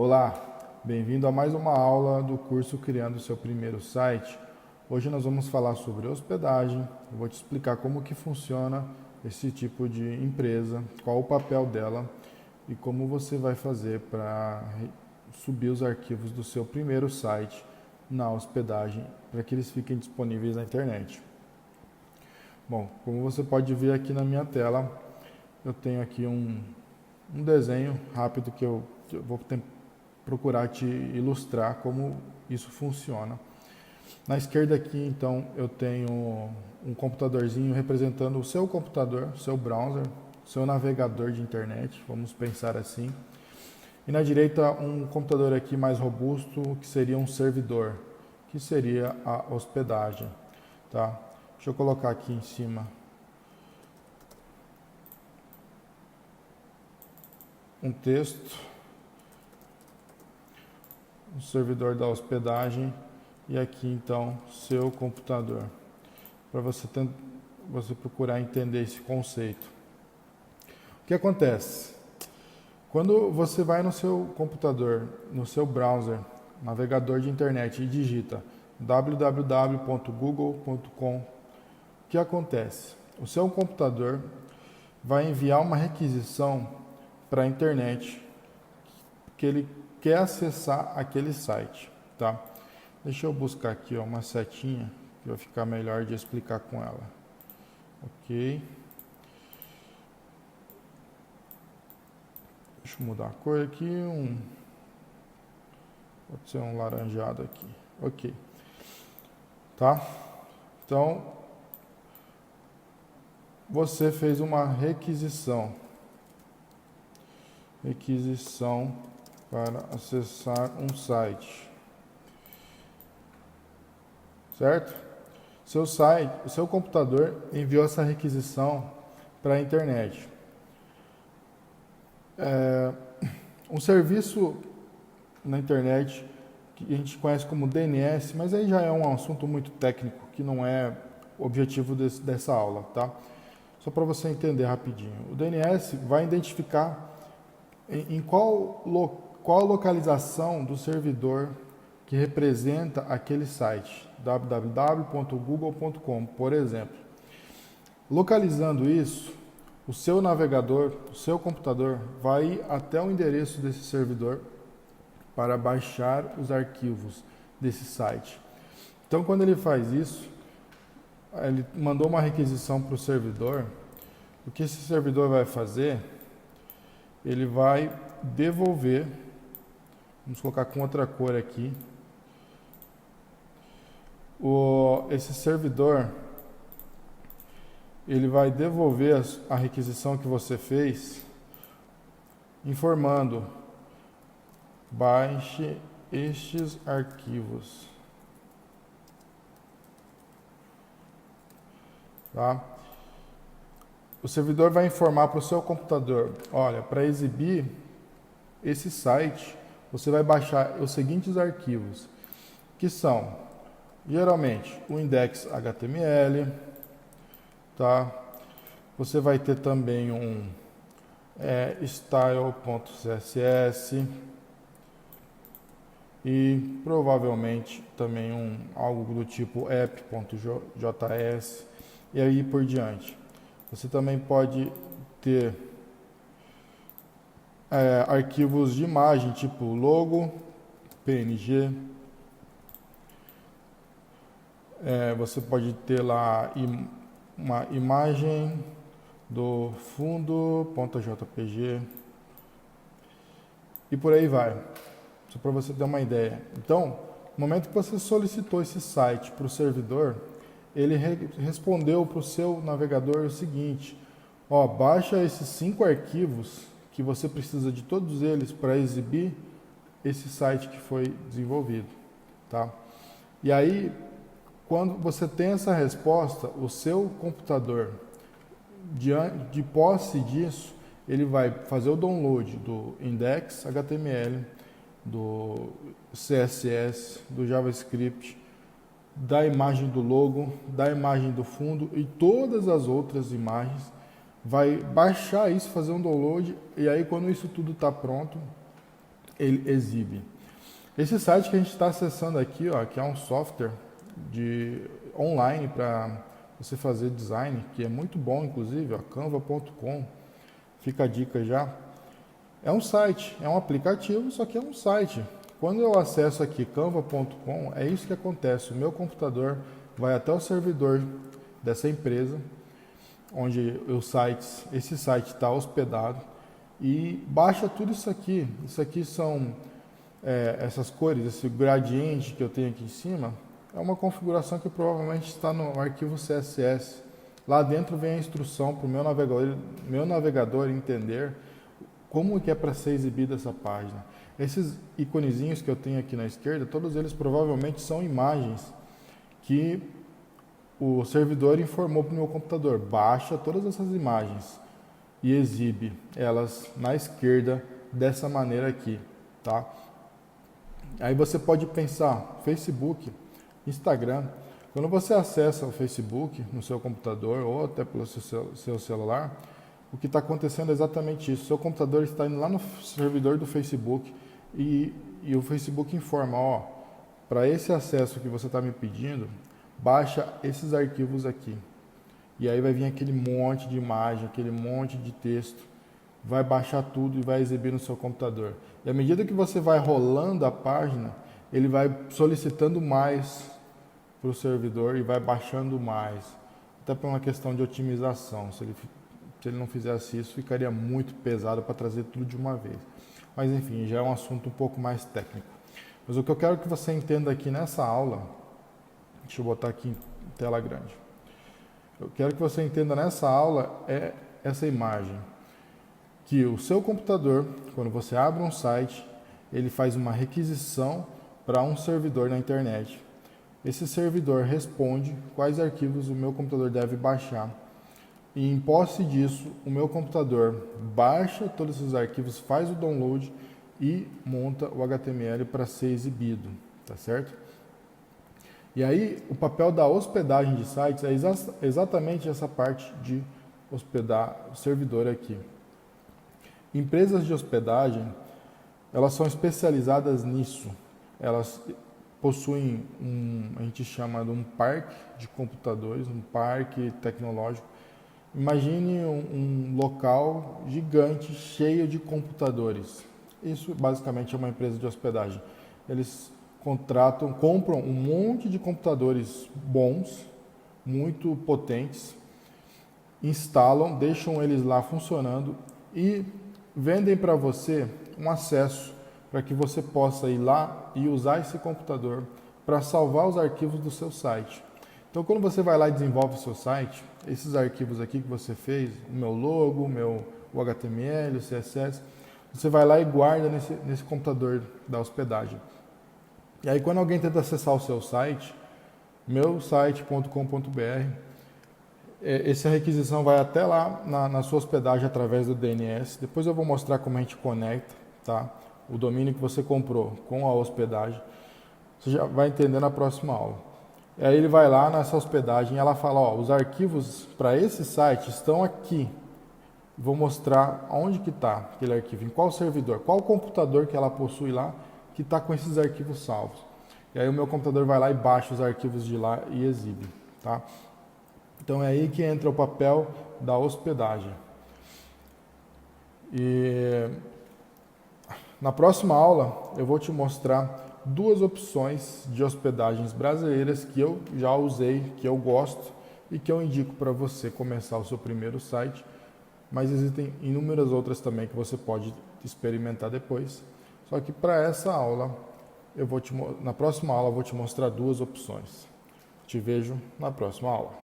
Olá, bem-vindo a mais uma aula do curso Criando o Seu Primeiro Site. Hoje nós vamos falar sobre hospedagem, eu vou te explicar como que funciona esse tipo de empresa, qual o papel dela e como você vai fazer para subir os arquivos do seu primeiro site na hospedagem para que eles fiquem disponíveis na internet. Bom, como você pode ver aqui na minha tela, eu tenho aqui um desenho rápido que eu vou procurar te ilustrar como isso funciona. Na esquerda aqui, então, eu tenho um computadorzinho representando o seu computador, seu browser, seu navegador de internet, vamos pensar assim. E na direita, um computador aqui mais robusto, que seria um servidor, que seria a hospedagem, tá? Deixa eu colocar aqui em cima um texto, o servidor da hospedagem e aqui então seu computador, para você procurar entender esse conceito. O que acontece? Quando você vai no seu computador, no seu browser, navegador de internet e digita www.google.com, o que acontece? O seu computador vai enviar uma requisição para a internet que ele quer acessar aquele site, tá? Deixa eu buscar aqui uma setinha que vai ficar melhor de explicar com ela. Ok. Deixa eu mudar a cor aqui, pode ser um laranjado aqui. Ok. Tá? Então, você fez uma requisição para acessar um site, certo? O seu computador enviou essa requisição para a internet. Um serviço na internet que a gente conhece como DNS, mas aí já é um assunto muito técnico que não é o objetivo dessa aula, tá? Só para você entender rapidinho. O DNS vai identificar em qual localização do servidor que representa aquele site, www.google.com, por exemplo. Localizando isso, o seu navegador, o seu computador, vai ir até o endereço desse servidor para baixar os arquivos desse site. Então, quando ele faz isso, ele mandou uma requisição para o servidor. O que esse servidor vai fazer? Ele vai devolver, vamos colocar com outra cor aqui, esse servidor, ele vai devolver a requisição que você fez, informando, baixe estes arquivos, tá? O servidor vai informar para o seu computador, olha, para exibir esse site, você vai baixar os seguintes arquivos, que são, geralmente, o index.html, tá? Você vai ter também um style.css e provavelmente também algo do tipo app.js e aí por diante. Você também pode ter arquivos de imagem, tipo logo, PNG. Você pode ter lá uma imagem do fundo.jpg e por aí vai. Só para você ter uma ideia. Então, no momento que você solicitou esse site para o servidor, ele respondeu para o seu navegador o seguinte: baixa esses 5 arquivos que você precisa de todos eles para exibir esse site que foi desenvolvido, tá? E aí, quando você tem essa resposta, o seu computador, de posse disso, ele vai fazer o download do index.html, do CSS, do JavaScript, da imagem do logo, da imagem do fundo e todas as outras imagens, vai baixar isso, fazer um download, e aí quando isso tudo está pronto, ele exibe. Esse site que a gente está acessando aqui, ó, que é um software online para você fazer design, que é muito bom, inclusive, ó, canva.com, fica a dica já. É um site, é um aplicativo, só que é um site. Quando eu acesso aqui canva.com, é isso que acontece. O meu computador vai até o servidor dessa empresa, onde esse site está hospedado, e baixa tudo isso aqui. Isso aqui são essas cores, esse gradiente que eu tenho aqui em cima, é uma configuração que provavelmente está no arquivo CSS. Lá dentro vem a instrução para o meu navegador entender como que é para ser exibida essa página. Esses iconezinhos que eu tenho aqui na esquerda, todos eles provavelmente são imagens que o servidor informou para o meu computador. Baixa todas essas imagens e exibe elas na esquerda dessa maneira aqui, tá? Aí você pode pensar, Facebook, Instagram, quando você acessa o Facebook no seu computador ou até pelo seu celular, o que está acontecendo é exatamente isso. O seu computador está indo lá no servidor do Facebook e o Facebook informa, ó, para esse acesso que você está me pedindo, baixa esses arquivos aqui. E aí vai vir aquele monte de imagem, aquele monte de texto, vai baixar tudo e vai exibir no seu computador. E à medida que você vai rolando a página, ele vai solicitando mais para o servidor e vai baixando mais. Até por uma questão de otimização. Se ele não fizesse isso, ficaria muito pesado para trazer tudo de uma vez. Mas enfim, já é um assunto um pouco mais técnico. Mas o que eu quero que você entenda aqui nessa aula, deixa eu botar aqui em tela grande. Eu quero que você entenda nessa aula essa imagem. Que o seu computador, quando você abre um site, ele faz uma requisição para um servidor na internet. Esse servidor responde quais arquivos o meu computador deve baixar. E em posse disso, o meu computador baixa todos esses arquivos, faz o download e monta o HTML para ser exibido, tá certo? E aí, o papel da hospedagem de sites é exatamente essa parte de hospedar o servidor aqui. Empresas de hospedagem, elas são especializadas nisso. Elas possuem a gente chama de um parque de computadores, um parque tecnológico. Imagine um local gigante, cheio de computadores. Isso basicamente é uma empresa de hospedagem. Eles compram um monte de computadores bons, muito potentes, instalam, deixam eles lá funcionando e vendem para você um acesso para que você possa ir lá e usar esse computador para salvar os arquivos do seu site. Então, quando você vai lá e desenvolve o seu site, esses arquivos aqui que você fez, o meu logo, o HTML, o CSS, você vai lá e guarda nesse computador da hospedagem. E aí, quando alguém tenta acessar o seu site, meusite.com.br, essa requisição vai até lá na sua hospedagem através do DNS. Depois eu vou mostrar como a gente conecta, tá? O domínio que você comprou com a hospedagem. Você já vai entender na próxima aula. E aí ele vai lá nessa hospedagem e ela fala, ó, os arquivos para esse site estão aqui. Vou mostrar onde que está aquele arquivo, em qual servidor, qual computador que ela possui lá que está com esses arquivos salvos. E aí o meu computador vai lá e baixa os arquivos de lá e exibe, tá? Então é aí que entra o papel da hospedagem. E na próxima aula eu vou te mostrar duas opções de hospedagens brasileiras que eu já usei, que eu gosto e que eu indico para você começar o seu primeiro site, mas existem inúmeras outras também que você pode experimentar depois. Só que para essa aula, na próxima aula eu vou te mostrar duas opções. Te vejo na próxima aula.